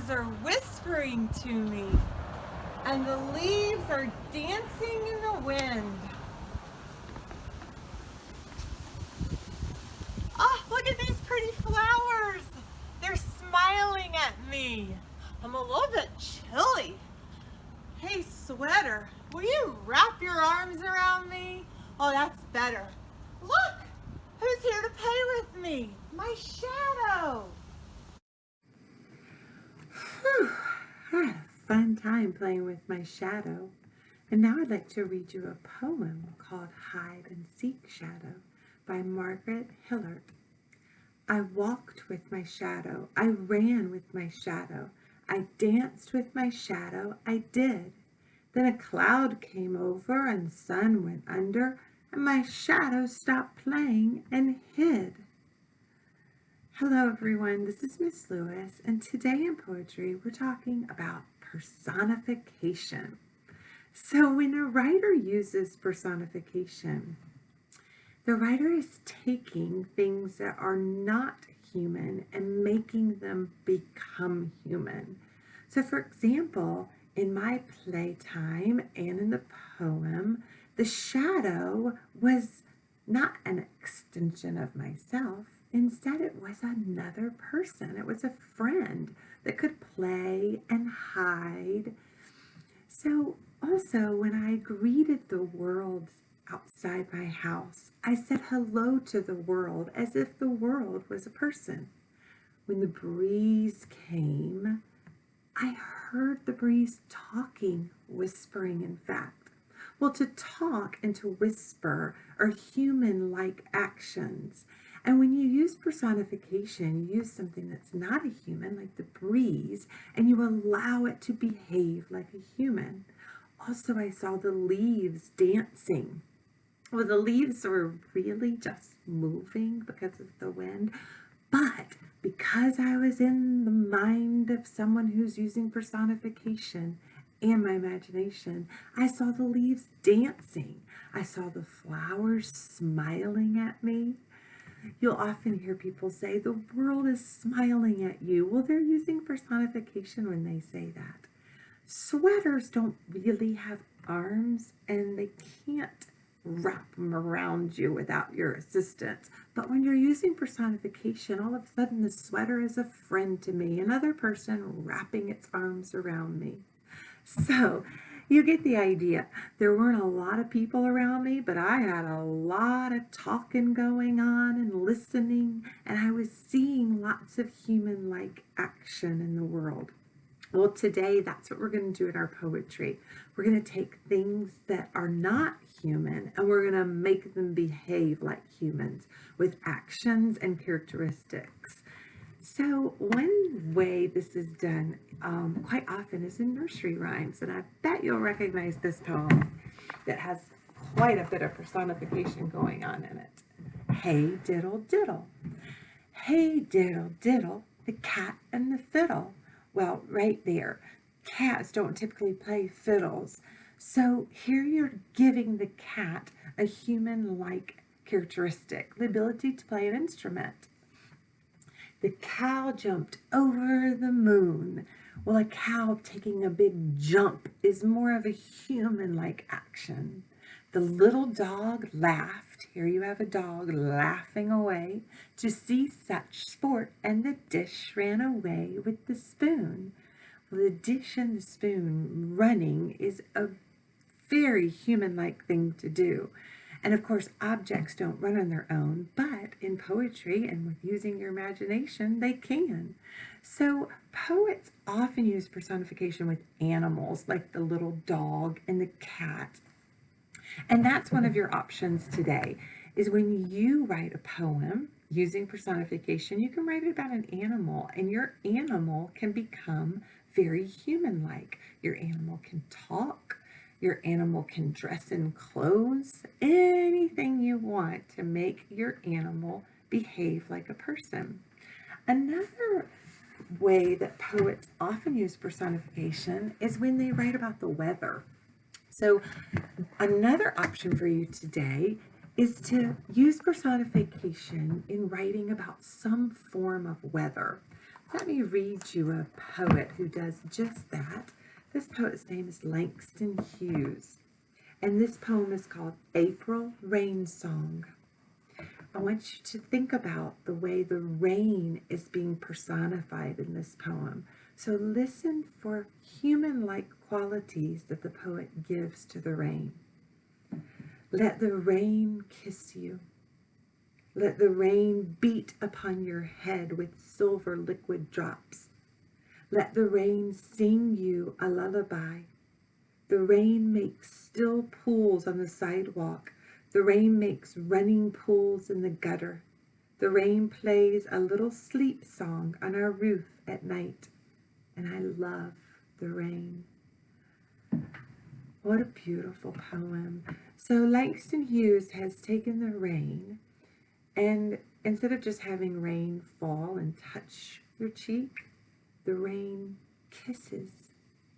arms are whispering to me, and the leaves are dancing in the wind. Oh, look at these pretty flowers. They're smiling at me. I'm a little bit chilly. Hey, sweater, will you wrap your arms around me? Oh, that's better. Look, who's here to play with me? My shadow. Whew, I had a fun time playing with my shadow. And now I'd like to read you a poem called Hide and Seek Shadow by Margaret Hillard. I walked with my shadow. I ran with my shadow. I danced with my shadow. I did. Then a cloud came over and the sun went under and my shadow stopped playing and hid. Hello everyone, this is Miss Lewis, and today in poetry we're talking about personification. So when a writer uses personification, the writer is taking things that are not human and making them become human. So for example, in my playtime and in the poem, the shadow was not an extension of myself. Instead, it was another person. It was a friend that could play and hide. So also, when I greeted the world outside my house, I said hello to the world as if the world was a person. When the breeze came, I heard the breeze talking, whispering, in fact. Well, to talk and to whisper are human-like actions. And when you use personification, you use something that's not a human, like the breeze, and you allow it to behave like a human. Also, I saw the leaves dancing. Well, the leaves were really just moving because of the wind, but because I was in the mind of someone who's using personification and my imagination, I saw the leaves dancing. I saw the flowers smiling at me. You'll often hear people say, the world is smiling at you. Well, they're using personification when they say that. Sweaters don't really have arms, and they can't wrap them around you without your assistance. But when you're using personification, all of a sudden the sweater is a friend to me, another person wrapping its arms around me. So you get the idea. There weren't a lot of people around me, but I had a lot of talking going on and listening, and I was seeing lots of human-like action in the world. Well, today, that's what we're going to do in our poetry. We're going to take things that are not human and we're going to make them behave like humans with actions and characteristics. So one way this is done quite often is in nursery rhymes, and I bet you'll recognize this poem that has quite a bit of personification going on in it. Hey diddle diddle, hey diddle diddle, the cat and the fiddle. Well, right there, cats don't typically play fiddles. So here you're giving the cat a human-like characteristic, the ability to play an instrument. The cow jumped over the moon. Well, a cow taking a big jump is more of a human-like action. The little dog laughed. Here you have a dog laughing away to see such sport, and the dish ran away with the spoon. Well, the dish and the spoon running is a very human-like thing to do. And of course, objects don't run on their own, but in poetry and with using your imagination, they can. So poets often use personification with animals, like the little dog and the cat. And that's one of your options today, is when you write a poem using personification, you can write it about an animal, and your animal can become very human-like. Your animal can talk. Your animal can dress in clothes, anything you want to make your animal behave like a person. Another way that poets often use personification is when they write about the weather. So another option for you today is to use personification in writing about some form of weather. Let me read you a poet who does just that. This poet's name is Langston Hughes, and this poem is called April Rain Song. I want you to think about the way the rain is being personified in this poem. So listen for human-like qualities that the poet gives to the rain. Let the rain kiss you. Let the rain beat upon your head with silver liquid drops. Let the rain sing you a lullaby. The rain makes still pools on the sidewalk. The rain makes running pools in the gutter. The rain plays a little sleep song on our roof at night. And I love the rain. What a beautiful poem. So Langston Hughes has taken the rain, and instead of just having rain fall and touch your cheek, the rain kisses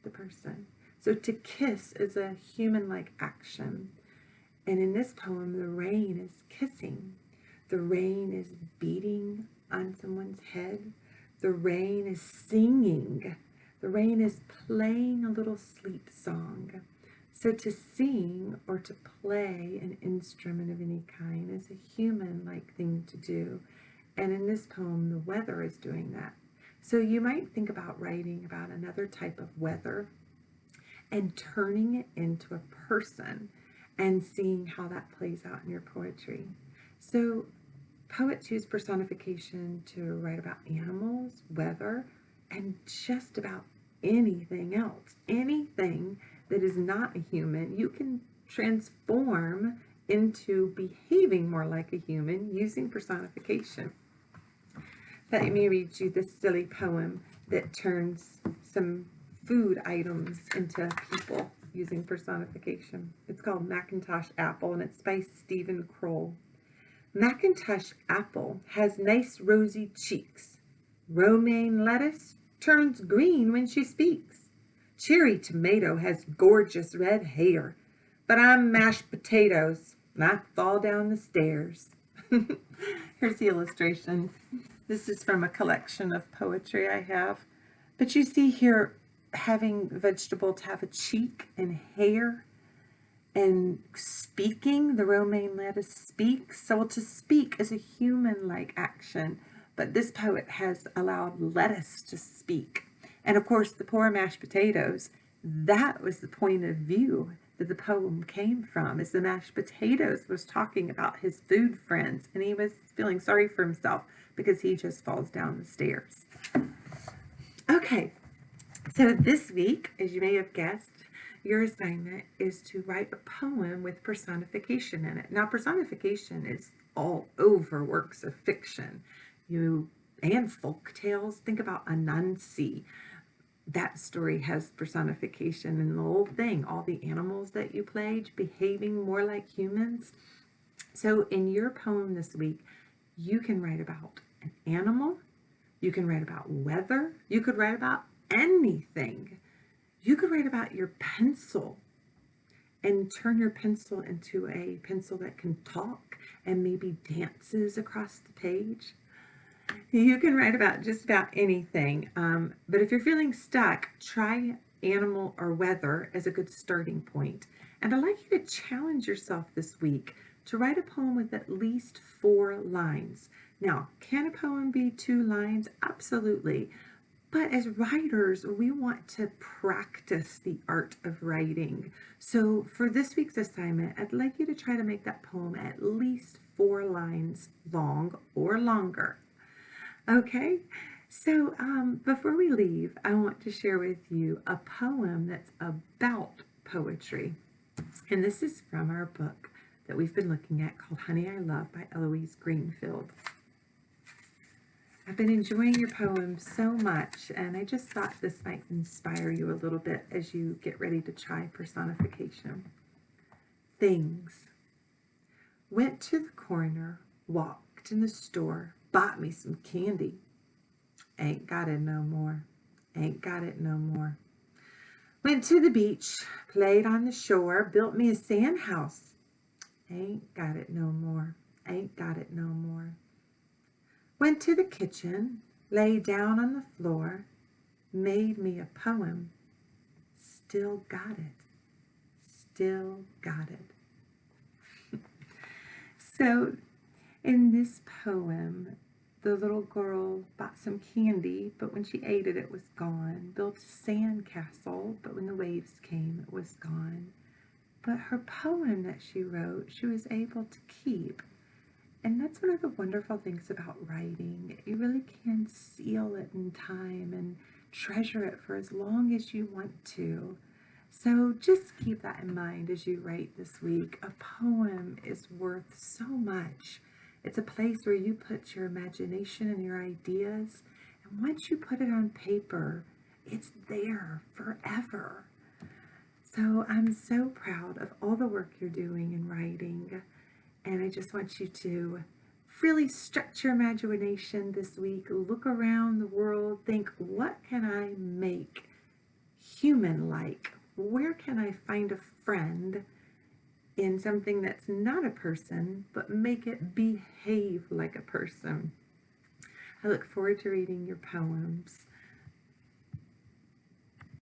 the person. So to kiss is a human-like action. And in this poem, the rain is kissing. The rain is beating on someone's head. The rain is singing. The rain is playing a little sleep song. So to sing or to play an instrument of any kind is a human-like thing to do. And in this poem, the weather is doing that. So you might think about writing about another type of weather and turning it into a person and seeing how that plays out in your poetry. So poets use personification to write about animals, weather, and just about anything else. Anything that is not a human, you can transform into behaving more like a human using personification. Let me read you this silly poem that turns some food items into people using personification. It's called Macintosh Apple, and it's by Stephen Kroll. Macintosh Apple has nice rosy cheeks. Romaine lettuce turns green when she speaks. Cherry tomato has gorgeous red hair, but I'm mashed potatoes and I fall down the stairs. Here's the illustration. This is from a collection of poetry I have. But you see here, having vegetable to have a cheek and hair, and speaking, the romaine lettuce speaks. So to speak is a human-like action, but this poet has allowed lettuce to speak. And of course, the poor mashed potatoes, that was the point of view that the poem came from, is the mashed potatoes was talking about his food friends, and he was feeling sorry for himself because he just falls down the stairs. Okay, so this week, as you may have guessed, your assignment is to write a poem with personification in it. Now, personification is all over works of fiction and folk tales. Think about Anansi. That story has personification in the whole thing. All the animals that you played behaving more like humans. So in your poem this week, you can write about an animal. You can write about weather. You could write about anything. You could write about your pencil and turn your pencil into a pencil that can talk and maybe dances across the page. You can write about just about anything, but if you're feeling stuck, try animal or weather as a good starting point. And I'd like you to challenge yourself this week to write a poem with at least 4 lines. Now, can a poem be 2 lines? Absolutely. But as writers, we want to practice the art of writing. So for this week's assignment, I'd like you to try to make that poem at least 4 lines long or longer. Okay, so before we leave, I want to share with you a poem that's about poetry. And this is from our book that we've been looking at called Honey I Love by Eloise Greenfield. I've been enjoying your poem so much, and I just thought this might inspire you a little bit as you get ready to try personification. Things. Went to the corner, walked in the store, bought me some candy. Ain't got it no more. Ain't got it no more. Went to the beach, played on the shore, built me a sand house. Ain't got it no more. Ain't got it no more. Went to the kitchen, Lay down on the floor, made me a poem, still got it, still got it. So in this poem, the little girl bought some candy, but when she ate it, it was gone. Built a sand castle, but when the waves came, it was gone. But her poem that she wrote, she was able to keep. And that's one of the wonderful things about writing. You really can seal it in time and treasure it for as long as you want to. So just keep that in mind as you write this week. A poem is worth so much. It's a place where you put your imagination and your ideas. And once you put it on paper, it's there forever. So I'm so proud of all the work you're doing in writing. And I just want you to really stretch your imagination this week. Look around the world. Think, what can I make human-like? Where can I find a friend in something that's not a person, but make it behave like a person? I look forward to reading your poems.